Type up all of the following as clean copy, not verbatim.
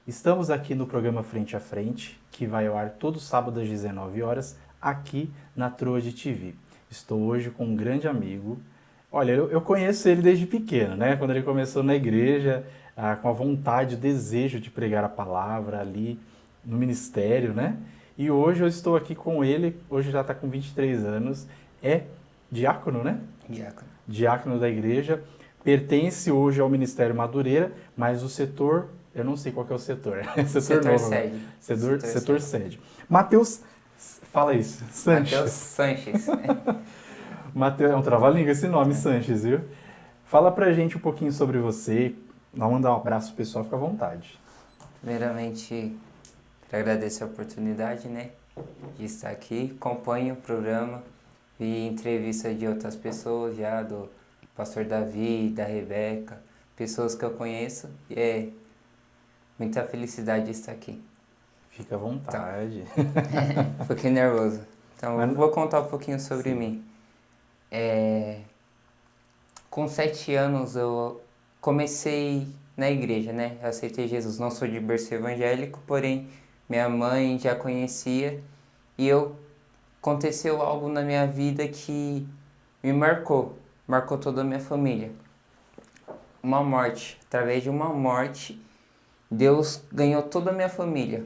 Estamos aqui no programa Frente a Frente, que vai ao ar todo sábado às 19 horas, aqui na Troade TV. Estou hoje com um grande amigo. Olha, eu conheço ele desde pequeno, né? Quando ele começou na igreja, com a vontade, o desejo de pregar a palavra ali no ministério, né? E hoje eu estou aqui com ele, hoje já está com 23 anos, é diácono, né? Diácono. Diácono da igreja, pertence hoje ao Ministério Madureira, mas o setor, eu não sei qual que é o setor. Setor novo, sede. Setor sede. Matheus, fala isso, Matheus Sanches. Sanches. Matheus, é um trava-língua esse nome, Sanches, viu? Fala pra gente um pouquinho sobre você, mandar um abraço pro pessoal, fica à vontade. Primeiramente, quero agradecer a oportunidade, né, de estar aqui. Acompanho o programa, vi entrevista de outras pessoas já, do pastor Davi, da Rebeca, pessoas que eu conheço, e é muita felicidade de estar aqui. Fica à vontade. Fiquei nervoso. Então, Mas- vou contar um pouquinho sobre mim. Com 7 anos eu comecei na igreja, né? Eu aceitei Jesus. Não sou de berço evangélico, porém minha mãe já conhecia e aconteceu algo na minha vida que me marcou toda a minha família. Uma morte. Através de uma morte, Deus ganhou toda a minha família.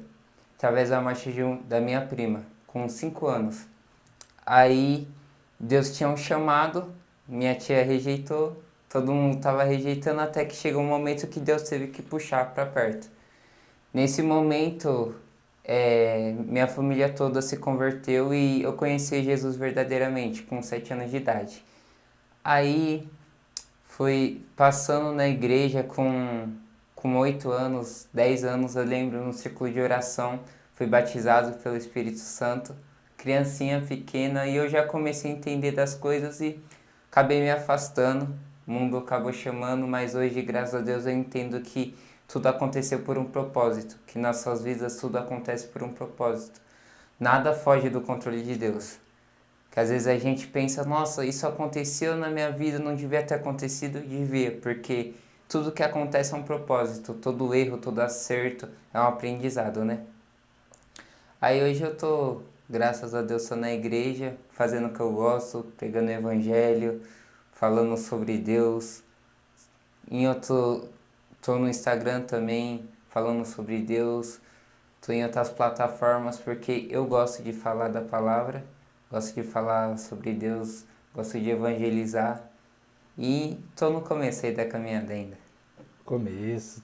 Através da morte da minha prima, com 5 anos. Aí Deus tinha um chamado, minha tia rejeitou, todo mundo estava rejeitando até que chegou um momento que Deus teve que puxar para perto. Nesse momento, minha família toda se converteu e eu conheci Jesus verdadeiramente, com 7 anos de idade. Aí, fui passando na igreja com 8 anos, 10 anos, eu lembro, no círculo de oração, fui batizado pelo Espírito Santo, criancinha pequena, e eu já comecei a entender das coisas e acabei me afastando, o mundo acabou chamando, mas hoje, graças a Deus, eu entendo que tudo aconteceu por um propósito, que nas nossas vidas tudo acontece por um propósito. Nada foge do controle de Deus. Que às vezes a gente pensa, nossa, isso aconteceu na minha vida, não devia ter acontecido, devia, porque tudo que acontece é um propósito, todo erro, todo acerto é um aprendizado, né? Aí hoje eu tô, graças a Deus, tô na igreja, fazendo o que eu gosto, pregando o evangelho, falando sobre Deus. Tô no Instagram também, falando sobre Deus. Tô em outras plataformas porque eu gosto de falar da palavra, gosto de falar sobre Deus, gosto de evangelizar. E tô no começo aí da caminhada ainda.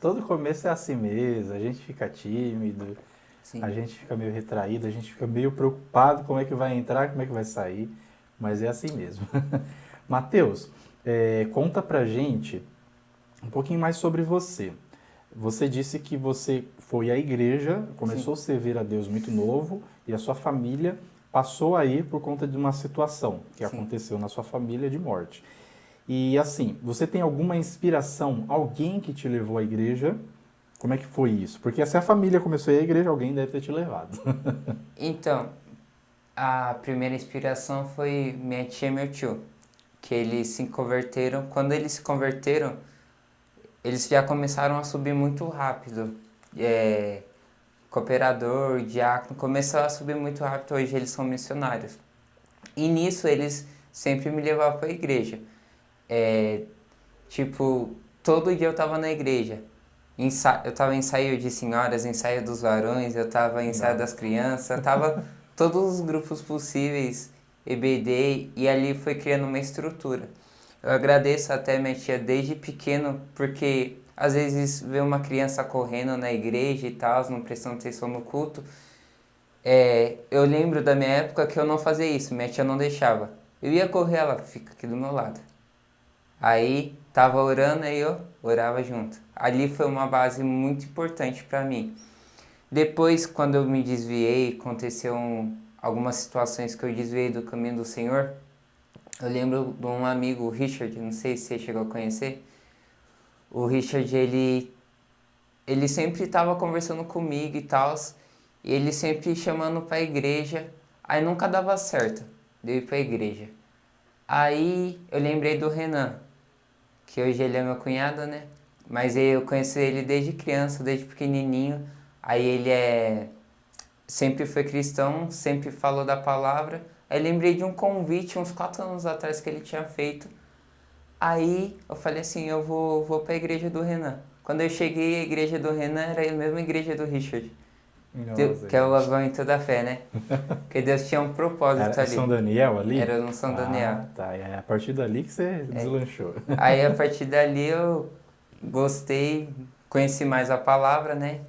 Todo começo é assim mesmo, a gente fica tímido, a Sim. gente fica meio retraído, a gente fica meio preocupado como é que vai entrar, como é que vai sair, mas é assim mesmo. Matheus, conta pra gente um pouquinho mais sobre você. Você disse que você foi à igreja, começou a Sim. servir a Deus muito novo e a sua família passou a ir por conta de uma situação que Sim. aconteceu na sua família de morte. E assim, você tem alguma inspiração, alguém que te levou à igreja? Como é que foi isso? Porque se a família começou a ir à igreja, alguém deve ter te levado. Então, a primeira inspiração foi minha tia e meu tio, que eles se converteram. Quando eles se converteram, eles já começaram a subir muito rápido. Cooperador, diácono, começou a subir muito rápido. Hoje eles são missionários. E nisso eles sempre me levavam para a igreja. Tipo, todo dia eu tava na igreja. Eu tava em ensaio de senhoras, ensaio dos varões, eu tava em ensaio Legal. das crianças, eu tava todos os grupos possíveis, EBD, e ali foi criando uma estrutura. Eu agradeço até minha tia desde pequeno, porque às vezes vê uma criança correndo na igreja e tal, não prestando atenção no culto. Eu lembro da minha época que eu não fazia isso, minha tia não deixava. Eu ia correr, ela fica aqui do meu lado. Aí tava orando, aí eu orava junto. Ali foi uma base muito importante para mim. Depois, quando eu me desviei, aconteceu algumas situações que eu desviei do caminho do Senhor. Eu lembro de um amigo, o Richard, não sei se você chegou a conhecer. o Richard, ele sempre estava conversando comigo e tal, e ele sempre chamando para a igreja, aí nunca dava certo de eu ir para a igreja. Aí eu lembrei do Renan, que hoje ele é meu cunhado, né? Mas eu conheci ele desde criança, desde pequenininho. Aí sempre foi cristão, sempre falou da palavra. Aí lembrei de um convite uns 4 anos atrás que ele tinha feito. Aí eu falei assim, eu vou para a igreja do Renan. Quando eu cheguei, a igreja do Renan era a mesma igreja do Richard, Nossa, que é o gente. Avivamento da Fé, né? Porque Deus tinha um propósito É São ali. Daniel ali? Era no São Daniel. Ah, tá. É a partir dali que você É. deslanchou. Aí a partir dali eu gostei, conheci mais a palavra, né?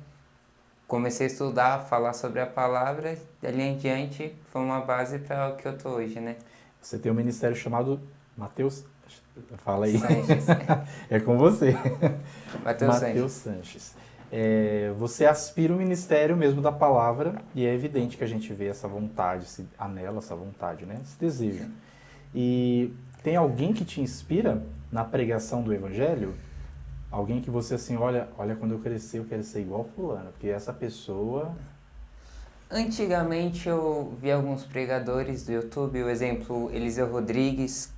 Comecei a estudar, falar sobre a palavra, dali em diante foi uma base para o que eu tô hoje, né? Você tem um ministério chamado Mateus. Fala aí. Sanches. É com você. Mateus Mateus Sanches. Sanches. Você aspira o ministério mesmo da palavra e é evidente que a gente vê essa vontade, esse anelo, essa vontade, né? Esse desejo. E tem alguém que te inspira na pregação do evangelho? Alguém que você assim, olha, quando eu crescer eu quero ser igual fulano, porque essa pessoa... Antigamente eu vi alguns pregadores do YouTube, o exemplo Eliseu Rodrigues,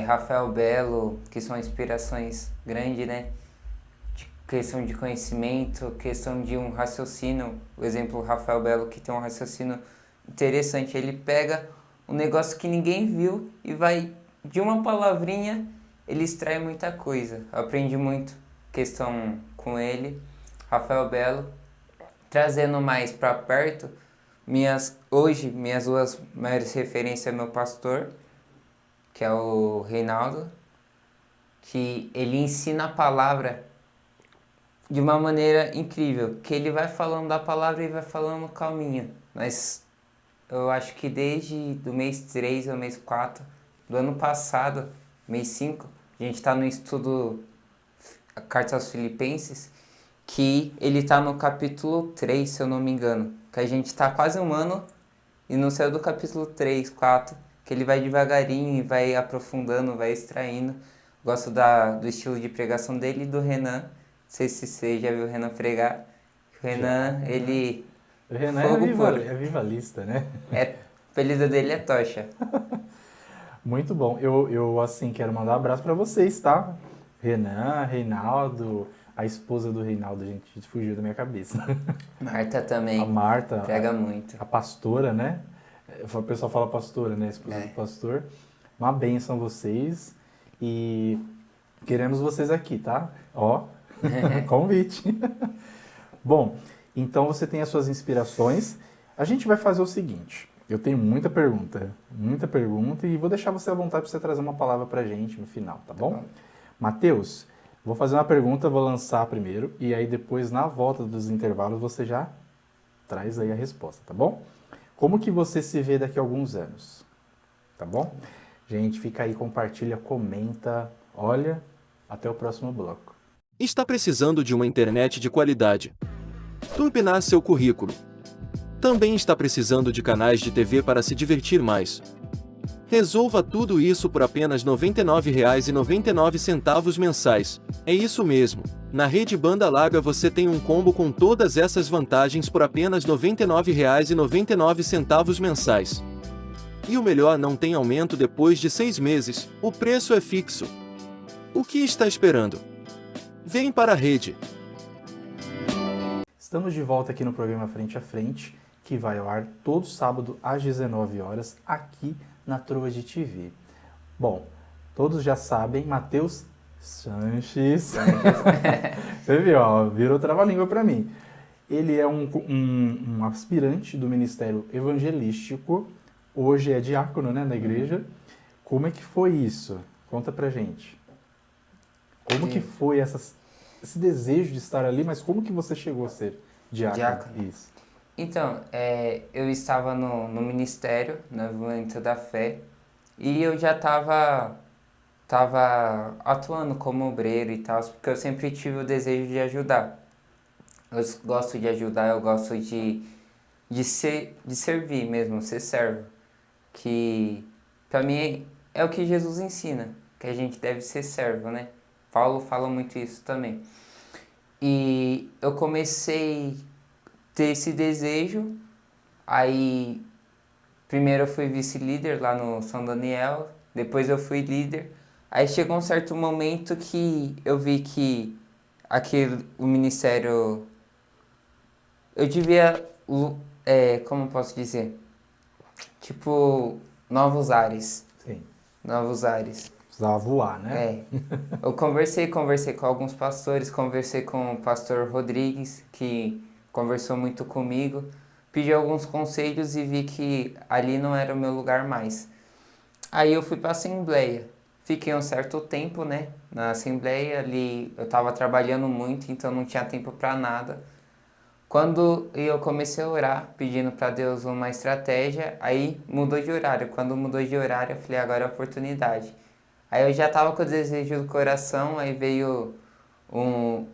Rafael Belo, que são inspirações grandes, né? Questão de conhecimento, questão de um raciocínio. O exemplo Rafael Belo, que tem um raciocínio interessante. Ele pega um negócio que ninguém viu e vai, de uma palavrinha, ele extrai muita coisa. Eu aprendi muito questão com ele, Rafael Belo. Trazendo mais para perto, hoje minhas duas maiores referências é meu pastor, que é o Reinaldo, que ele ensina a palavra de uma maneira incrível, que ele vai falando da palavra e vai falando calminho. Mas eu acho que desde do mês 3 ao mês 4 do ano passado, mês 5 a gente está no estudo a Carta aos Filipenses, que ele está no capítulo 3 se eu não me engano. Que a gente está quase um ano e não saiu do capítulo 3 4 que ele vai devagarinho e vai aprofundando, vai extraindo. Gosto do estilo de pregação dele e do Renan. Não sei se você já viu o Renan pregar. O Renan, ele... O Renan Fogo puro. é vivalista, né? O apelido dele é Tocha. Muito bom. Eu assim, quero mandar um abraço para vocês, tá? Renan, Reinaldo, a esposa do Reinaldo, gente, fugiu da minha cabeça. Marta A também Marta, prega muito. a pastora, né? O pessoal fala pastora, né? A esposa do pastor. Uma bênção vocês e queremos vocês aqui, tá? Ó, convite. Bom, então você tem as suas inspirações. A gente vai fazer o seguinte. Eu tenho muita pergunta, e vou deixar você à vontade para você trazer uma palavra para a gente no final, tá bom? Matheus, vou fazer uma pergunta, vou lançar primeiro, e aí depois, na volta dos intervalos, você já traz aí a resposta, tá bom? Como que você se vê daqui a alguns anos? Tá bom? Gente, fica aí, compartilha, comenta, olha, até o próximo bloco. Está precisando de uma internet de qualidade? Turbinar seu currículo. Também está precisando de canais de TV para se divertir mais? Resolva tudo isso por apenas R$ 99,99 mensais. É isso mesmo. Na rede banda larga você tem um combo com todas essas vantagens por apenas R$ 99,99 mensais. E o melhor, não tem aumento depois de 6 meses, o preço é fixo. O que está esperando? Vem para a rede. Estamos de volta aqui no programa Frente a Frente, que vai ao ar todo sábado às 19 horas, aqui na Troa de TV. Bom, todos já sabem, Mateus Sanches. Você viu, ó, virou trava-língua para mim. Ele é um aspirante do Ministério Evangelístico, hoje é diácono, né, na igreja. Como é que foi isso? Conta pra gente. Como que foi esse desejo de estar ali, mas como que você chegou a ser diácono? Isso. Então, eu estava no ministério, no Avivamento da Fé, e eu já estava atuando como obreiro e tal, porque eu sempre tive o desejo de ajudar. Eu gosto de ajudar, eu gosto de servir mesmo, ser servo. Que, para mim, é o que Jesus ensina, que a gente deve ser servo, né? Paulo fala muito isso também. E eu comecei a ter esse desejo, aí primeiro eu fui vice-líder lá no São Daniel, depois eu fui líder. Aí chegou um certo momento que eu vi que o ministério, eu devia, como eu posso dizer? Tipo, novos ares. Sim. Novos ares. Precisava voar, né? É. Eu conversei com alguns pastores, conversei com o pastor Rodrigues, que conversou muito comigo, pedi alguns conselhos e vi que ali não era o meu lugar mais. Aí eu fui para a Assembleia. Fiquei um certo tempo, né, na Assembleia ali, eu estava trabalhando muito, então não tinha tempo para nada. Quando eu comecei a orar, pedindo para Deus uma estratégia, aí mudou de horário. Quando mudou de horário, eu falei, agora é a oportunidade. Aí eu já estava com o desejo do coração, aí veio um,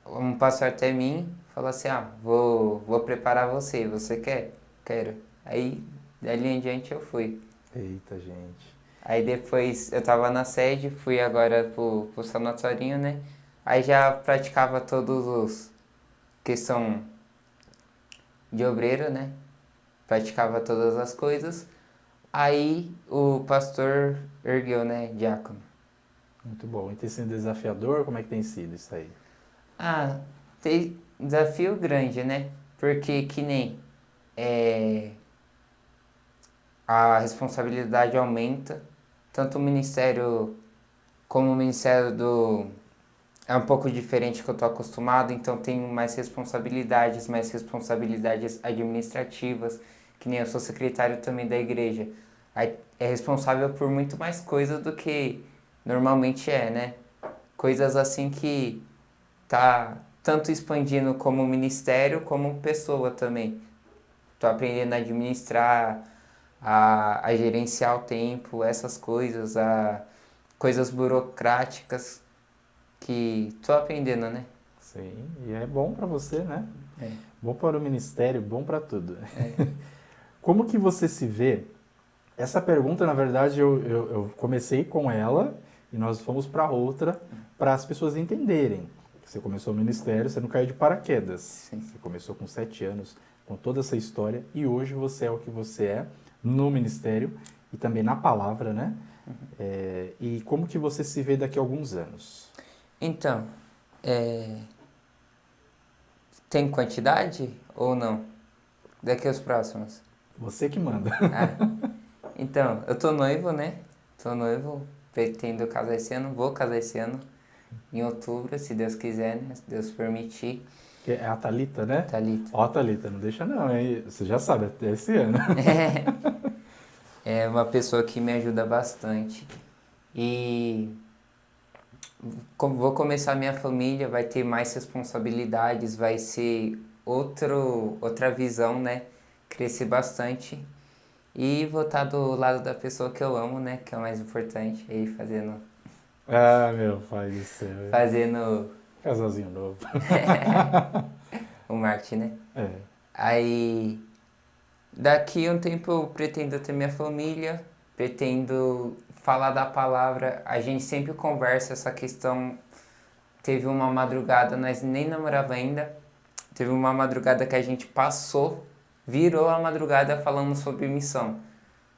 um pastor até mim, falou assim, vou preparar você quer? Quero. Aí, dali em diante eu fui. Eita, gente. Aí depois eu tava na sede, fui agora pro sanatorinho, né? Aí já praticava todos os questão de obreiro, né? Praticava todas as coisas. Aí o pastor ergueu, né? Diácono. Muito bom. E tem sido desafiador? Como é que tem sido isso aí? Ah, tem desafio grande, né? Porque que nem a responsabilidade aumenta, tanto o ministério como o ministério do é um pouco diferente que eu tô acostumado, então tenho mais responsabilidades administrativas, que nem eu sou secretário também da igreja. Aí é responsável por muito mais coisa do que normalmente é, né? Coisas assim que tá tanto expandindo como ministério como pessoa também. Tô aprendendo a administrar, a gerenciar o tempo, essas coisas, coisas burocráticas que tô aprendendo, né? Sim, e é bom para você, né? É. Bom para o ministério, bom para tudo. É. Como que você se vê? Essa pergunta, na verdade, eu comecei com ela e nós fomos para outra para as pessoas entenderem. Você começou o ministério, você não caiu de paraquedas. Sim. Você começou com 7 anos, com toda essa história, e hoje você é o que você é no ministério e também na palavra, né? E como que você se vê daqui a alguns anos? Então, tem quantidade ou não? Daqui aos próximos. Você que manda. Então, eu tô noivo, né? Tô noivo, pretendo casar esse ano, vou casar esse ano, em outubro, se Deus quiser, né? Se Deus permitir. Que é a Thalita, né? Thalita. Ó, Thalita, não deixa não, hein? Você já sabe, até esse ano. É uma pessoa que me ajuda bastante. E vou começar minha família, vai ter mais responsabilidades, vai ser outra visão, né? Crescer bastante. E vou estar do lado da pessoa que eu amo, né? Que é o mais importante. Aí fazendo. Ah, meu pai do céu. Fazendo Casalzinho novo. o marketing, né? É. Aí daqui a um tempo eu pretendo ter minha família, pretendo falar da palavra. A gente sempre conversa essa questão. Teve uma madrugada, nós nem namorava ainda. Teve uma madrugada que a gente passou, virou a madrugada falando sobre missão.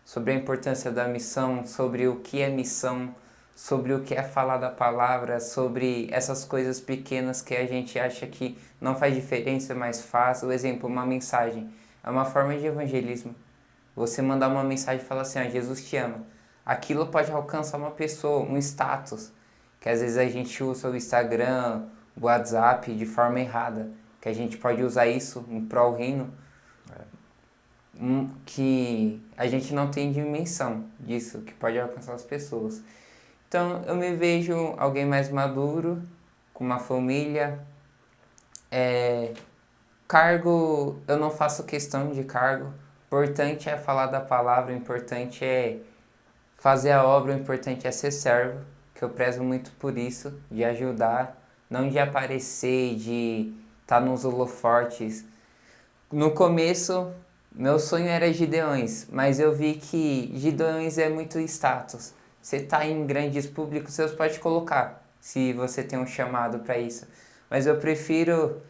Sobre a importância da missão, sobre o que é missão, sobre o que é falar da palavra, sobre essas coisas pequenas que a gente acha que não faz diferença, mas faz. O exemplo, uma mensagem. É uma forma de evangelismo. Você mandar uma mensagem e falar assim, Jesus te ama. Aquilo pode alcançar uma pessoa, um status, que às vezes a gente usa o Instagram, o WhatsApp de forma errada, que a gente pode usar isso em prol reino, que a gente não tem dimensão disso, que pode alcançar as pessoas. Então eu me vejo alguém mais maduro, com uma família. Cargo, eu não faço questão de cargo. O importante é falar da palavra, o importante é fazer a obra, o importante é ser servo, que eu prezo muito por isso, de ajudar, não de aparecer, de estar nos holofortes. No começo, meu sonho era Gideões, mas eu vi que Gideões é muito status. Você tá em grandes públicos, você pode colocar. se você tem um chamado para isso. Mas eu prefiro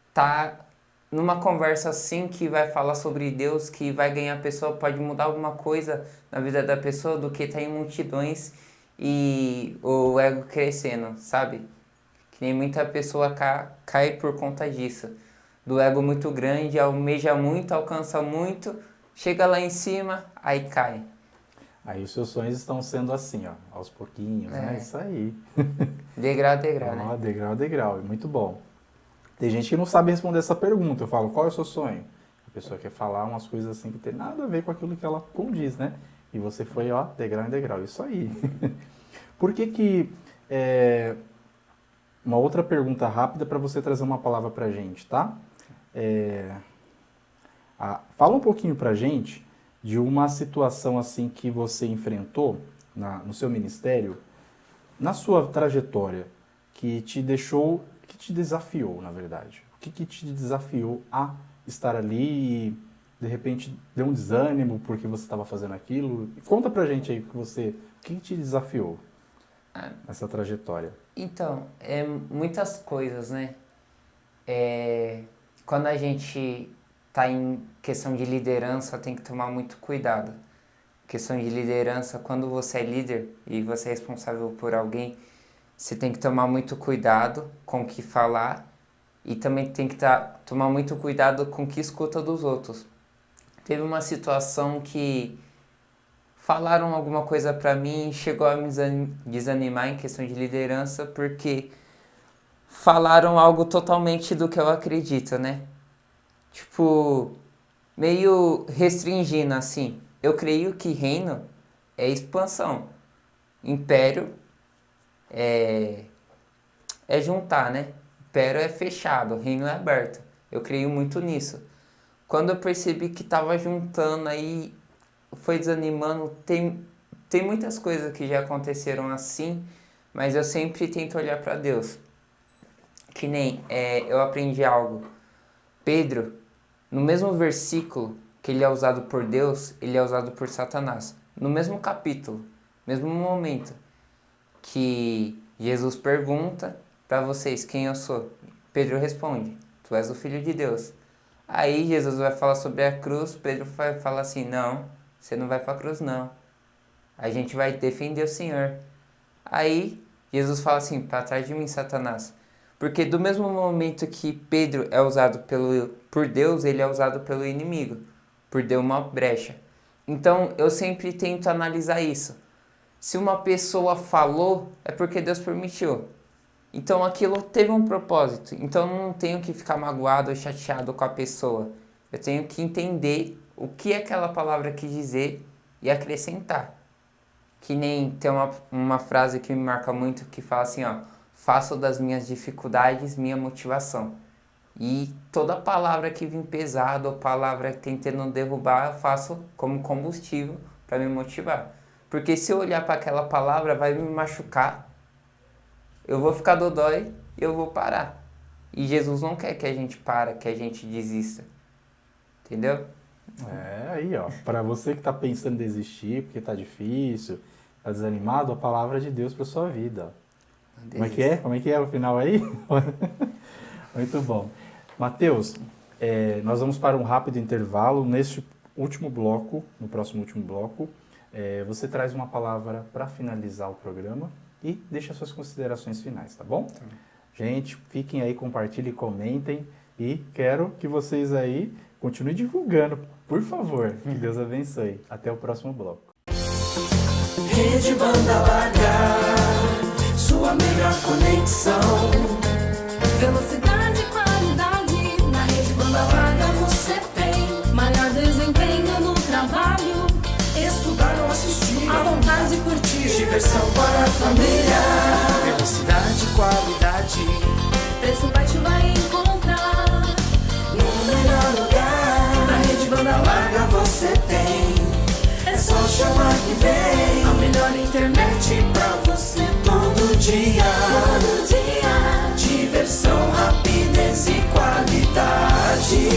estar numa conversa assim que vai falar sobre Deus, que vai ganhar a pessoa, pode mudar alguma coisa na vida da pessoa, do que estar em multidões e o ego crescendo, sabe? Que nem muita pessoa cai por conta disso. Do ego muito grande, almeja muito, alcança muito, chega lá em cima, aí cai. Aí os seus sonhos estão sendo assim, ó, aos pouquinhos, né? Isso aí. Degrau a degrau, Ó, né? degrau a degrau, muito bom. Tem gente que não sabe responder essa pergunta. Eu falo, qual é o seu sonho? A pessoa quer falar umas coisas assim que tem nada a ver com aquilo que ela condiz, né? E você foi, ó, degrau em degrau. Isso aí. Por que uma outra pergunta rápida para você trazer uma palavra pra gente, tá? Fala um pouquinho pra gente de uma situação assim que você enfrentou no seu ministério, na sua trajetória, que te deixou, que te desafiou, na verdade. O que te desafiou a estar ali e, de repente, deu um desânimo porque você estava fazendo aquilo? Conta pra gente aí o que te desafiou nessa trajetória. Então, muitas coisas, né? Quando a gente tá em questão de liderança, tem que tomar muito cuidado. Questão de liderança, quando você é líder e você é responsável por alguém, você tem que tomar muito cuidado com o que falar e também tem que tomar muito cuidado com o que escuta dos outros. Teve uma situação que falaram alguma coisa pra mim e chegou a me desanimar em questão de liderança porque falaram algo totalmente do que eu acredito, né? Tipo, meio restringindo assim. Eu creio que reino é expansão. Império é juntar, né? Império é fechado, reino é aberto. Eu creio muito nisso. Quando eu percebi que tava juntando aí, foi desanimando. Tem muitas coisas que já aconteceram assim, mas eu sempre tento olhar para Deus. Que nem eu aprendi algo. Pedro, no mesmo versículo que ele é usado por Deus, ele é usado por Satanás. No mesmo capítulo, mesmo momento que Jesus pergunta para vocês quem eu sou, Pedro responde, tu és o Filho de Deus. Aí Jesus vai falar sobre a cruz, Pedro vai falar assim, não, você não vai para a cruz não, a gente vai defender o Senhor. Aí Jesus fala assim, para trás de mim, Satanás. Porque do mesmo momento que Pedro é usado por Deus, ele é usado pelo inimigo, por dar uma brecha. Então eu sempre tento analisar isso. Se uma pessoa falou, é porque Deus permitiu. Então aquilo teve um propósito. Então eu não tenho que ficar magoado ou chateado com a pessoa. Eu tenho que entender o que aquela palavra quis dizer e acrescentar. Que nem tem uma frase que me marca muito que fala assim, ó, faço das minhas dificuldades minha motivação. E toda palavra que vem pesada ou palavra tentando derrubar, eu faço como combustível para me motivar. Porque se eu olhar para aquela palavra, vai me machucar, eu vou ficar dodói e eu vou parar. E Jesus não quer que a gente pare, que a gente desista. Entendeu? Aí, ó, para você que tá pensando em desistir, porque tá difícil, tá desanimado, a palavra de Deus para sua vida. Como é que é? Como é que é o final aí? Muito bom. Mateus, nós vamos para um rápido intervalo. Neste último bloco, no próximo último bloco, você traz uma palavra para finalizar o programa e deixa suas considerações finais, tá bom? Gente, fiquem aí, compartilhem, comentem e quero que vocês aí continuem divulgando, por favor. Que Deus abençoe. Até o próximo bloco. Rede Banda Larga, sua melhor conexão. Velocidade e qualidade, na Rede Banda Larga você tem. Maior desempenho no trabalho, Estudar ou assistir, a vontade de curtir. diversão para a família. Velocidade e qualidade, Preço baixo vai encontrar. no melhor lugar. Na Rede Banda Larga você tem. É só chamar que vem. A melhor internet pra você todo dia. Todo dia, Diversão, rapidez e qualidade.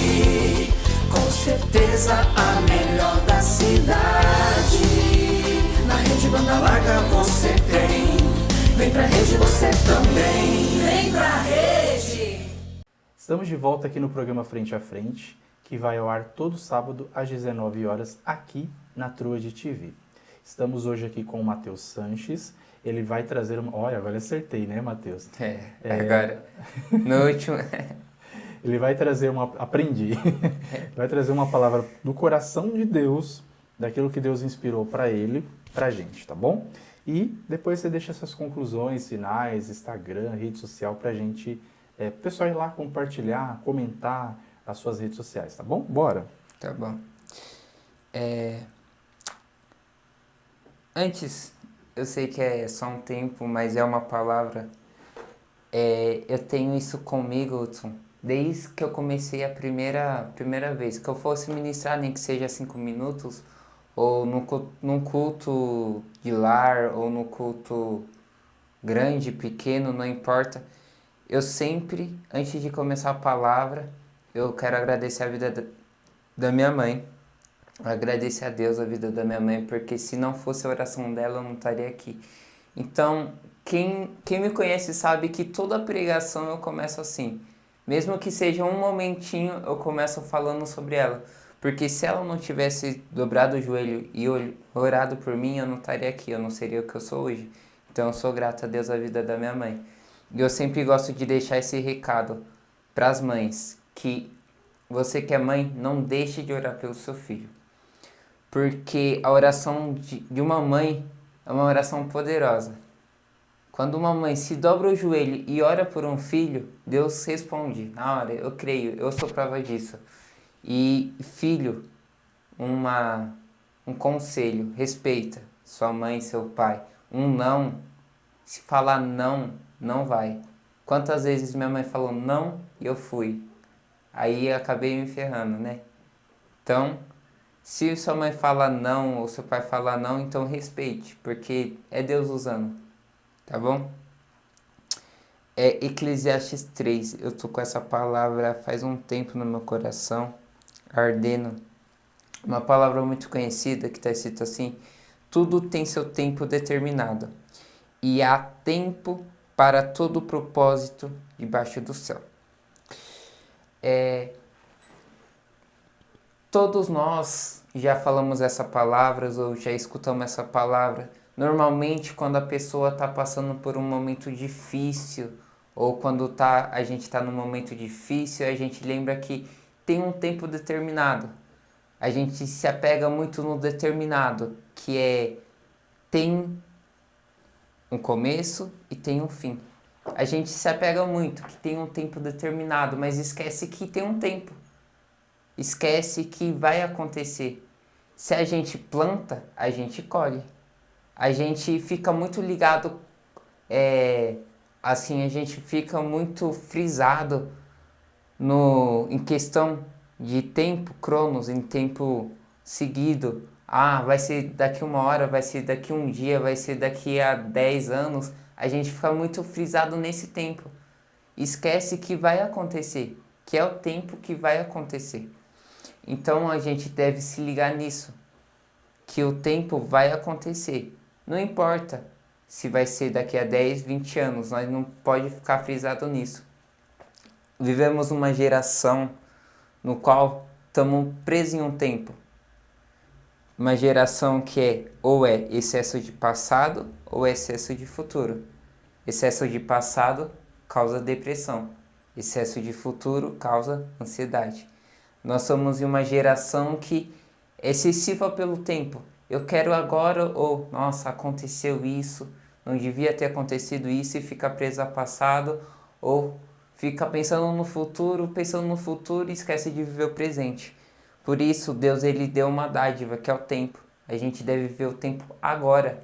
Com certeza a melhor da cidade. Na Rede Banda Larga você tem. Vem pra Rede você também. bem. Vem pra rede! Estamos de volta aqui no programa Frente a Frente, que vai ao ar todo sábado às 19 horas aqui na Truade TV. Estamos hoje aqui com o Matheus Sanches. Ele vai trazer uma... Olha, agora acertei, né, Matheus? Agora, no último... Ele vai trazer uma... Aprendi. Vai trazer uma palavra do coração de Deus, daquilo que Deus inspirou para ele, pra gente, tá bom? E depois você deixa suas conclusões, sinais, Instagram, rede social pra gente, pessoal ir lá compartilhar, comentar as suas redes sociais, tá bom? Bora! Tá bom. Antes, eu sei que é só um tempo, mas é uma palavra. Eu tenho isso comigo, Hudson, desde que eu comecei a primeira vez. Que eu fosse ministrar, nem que seja 5 minutos, ou num culto de lar, ou no culto grande, pequeno, não importa. Eu sempre, antes de começar a palavra, eu quero agradecer a vida da minha mãe. Agradecer a Deus a vida da minha mãe, porque se não fosse a oração dela, eu não estaria aqui. Então, quem me conhece sabe que toda pregação eu começo assim. Mesmo que seja um momentinho, eu começo falando sobre ela. Porque se ela não tivesse dobrado o joelho e orado por mim, eu não estaria aqui, eu não seria o que eu sou hoje. Então, eu sou grato a Deus a vida da minha mãe. E eu sempre gosto de deixar esse recado para as mães, que você que é mãe, não deixe de orar pelo seu filho. Porque a oração de uma mãe é uma oração poderosa. Quando uma mãe se dobra o joelho e ora por um filho, Deus responde na hora. Eu creio, eu sou prova disso. E filho, um conselho, respeita sua mãe, seu pai. Um não, se falar não, não vai. Quantas vezes minha mãe falou não e eu fui. Aí eu acabei me ferrando, né? Então, se sua mãe fala não ou seu pai fala não, então respeite, porque é Deus usando, tá bom? Eclesiastes 3, eu tô com essa palavra faz um tempo no meu coração, ardendo. Uma palavra muito conhecida que está escrito assim: tudo tem seu tempo determinado, e há tempo para todo propósito debaixo do céu. Todos nós já falamos essa palavra ou já escutamos essa palavra. Normalmente, quando a pessoa está passando por um momento difícil, ou quando a gente está num momento difícil, a gente lembra que tem um tempo determinado. A gente se apega muito no determinado, que tem um começo e tem um fim. A gente se apega muito que tem um tempo determinado, mas esquece que tem um tempo. Esquece que vai acontecer. Se a gente planta, a gente colhe. A gente fica muito ligado, assim, a gente fica muito frisado em questão de tempo, cronos, em tempo seguido. Vai ser daqui 1 hora, vai ser daqui 1 dia, vai ser daqui a 10 anos. A gente fica muito frisado nesse tempo. Esquece que vai acontecer, que é o tempo que vai acontecer. Então a gente deve se ligar nisso, que o tempo vai acontecer. Não importa se vai ser daqui a 10, 20 anos, nós não pode ficar frisado nisso. Vivemos uma geração no qual estamos presos em um tempo. Uma geração que ou é excesso de passado ou excesso de futuro. Excesso de passado causa depressão. Excesso de futuro causa ansiedade. Nós somos uma geração que é excessiva pelo tempo. Eu quero agora, ou nossa, aconteceu isso, não devia ter acontecido isso, e fica preso ao passado, ou fica pensando no futuro e esquece de viver o presente. Por isso, Deus ele deu uma dádiva, que é o tempo. A gente deve viver o tempo agora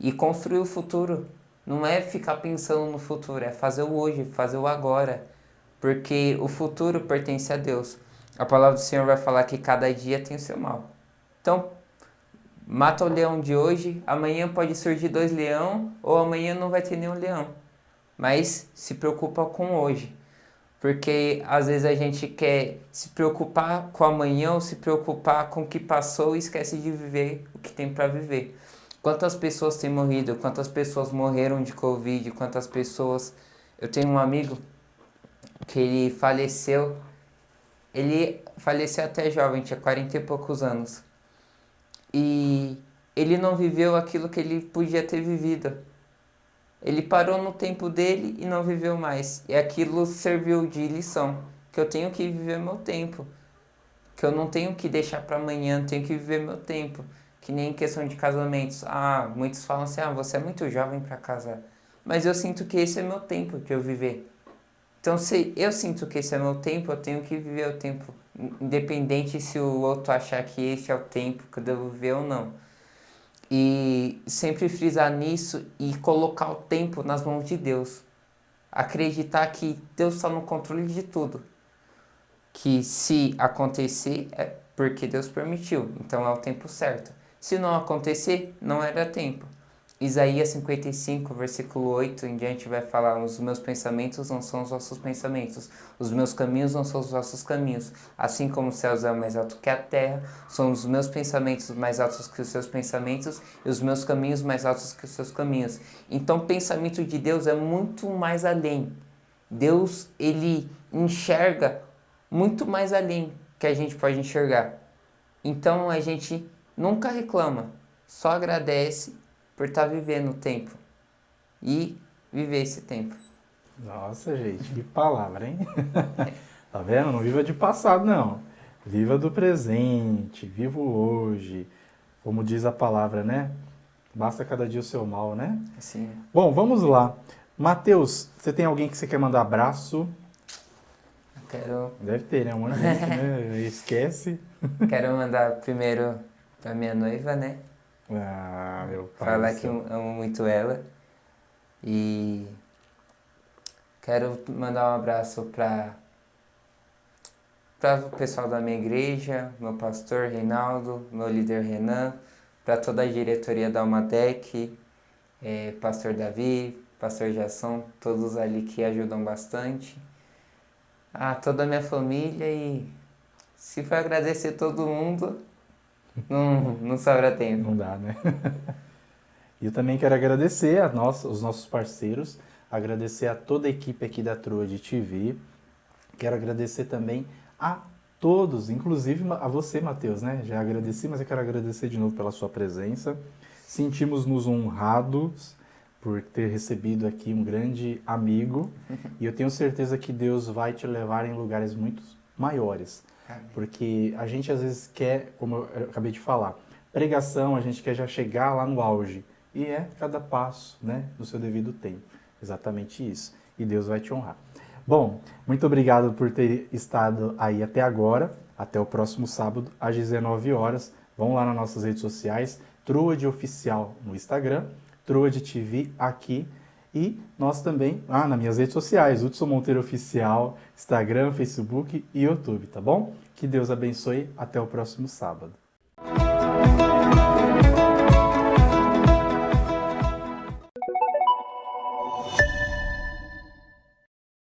e construir o futuro. Não é ficar pensando no futuro, é fazer o hoje, fazer o agora, porque o futuro pertence a Deus. A palavra do Senhor vai falar que cada dia tem o seu mal. Então, mata o leão de hoje, amanhã pode surgir 2 leões, ou amanhã não vai ter nenhum leão. Mas se preocupa com hoje. Porque às vezes a gente quer se preocupar com amanhã ou se preocupar com o que passou e esquece de viver o que tem para viver. Quantas pessoas têm morrido, quantas pessoas morreram de Covid, quantas pessoas... Eu tenho um amigo que ele faleceu até jovem, tinha 40 e poucos anos. E ele não viveu aquilo que ele podia ter vivido. Ele parou no tempo dele e não viveu mais. E aquilo serviu de lição, que eu tenho que viver meu tempo. Que eu não tenho que deixar para amanhã, tenho que viver meu tempo. Que nem em questão de casamentos. Muitos falam assim, você é muito jovem para casar. Mas eu sinto que esse é meu tempo de eu viver. Então, se eu sinto que esse é meu tempo, eu tenho que viver o tempo. Independente se o outro achar que esse é o tempo que eu devo viver ou não. E sempre frisar nisso e colocar o tempo nas mãos de Deus. Acreditar que Deus está no controle de tudo. Que se acontecer é porque Deus permitiu, então é o tempo certo. Se não acontecer, não era tempo. Isaías 55, versículo 8 em diante vai falar: os meus pensamentos não são os vossos pensamentos, os meus caminhos não são os vossos caminhos. Assim como os céus é mais alto que a terra, são os meus pensamentos mais altos que os seus pensamentos e os meus caminhos mais altos que os seus caminhos. Então o pensamento de Deus é muito mais além. Deus, ele enxerga muito mais além que a gente pode enxergar. Então a gente nunca reclama, só agradece por estar vivendo o tempo e viver esse tempo. Nossa, gente, que palavra, hein? Tá vendo? Não viva de passado, não. Viva do presente, viva o hoje. Como diz a palavra, né? Basta cada dia o seu mal, né? Assim, Bom, vamos lá. Matheus, você tem alguém que você quer mandar abraço? quero Deve ter, né? Um monte de gente, né? Esquece. mandar primeiro pra minha noiva, né? Meu pai Falar do que céu. amo muito ela. E quero mandar um abraço para o pessoal da minha igreja, meu pastor Reinaldo, meu líder Renan, para toda a diretoria da Almatec, pastor Davi, pastor Jasson, todos ali que ajudam bastante. Toda a minha família, e se for agradecer todo mundo, não sobra tempo. Não dá, né? E eu também quero agradecer os nossos parceiros, agradecer a toda a equipe aqui da Truade TV. Quero agradecer também a todos, inclusive a você, Matheus, né? Já agradeci, mas eu quero agradecer de novo pela sua presença. Sentimos-nos honrados por ter recebido aqui um grande amigo e eu tenho certeza que Deus vai te levar em lugares muito maiores. Amém. Porque a gente às vezes quer, como eu acabei de falar, pregação, a gente quer já chegar lá no auge. E é cada passo, né, no seu devido tempo. Exatamente isso. E Deus vai te honrar. Bom, muito obrigado por ter estado aí até agora. Até o próximo sábado, às 19 horas. Vão lá nas nossas redes sociais, Truade Oficial no Instagram, Truade TV aqui. E nós também, nas minhas redes sociais, Hudson Monteiro Oficial, Instagram, Facebook e YouTube, tá bom? Que Deus abençoe. Até o próximo sábado.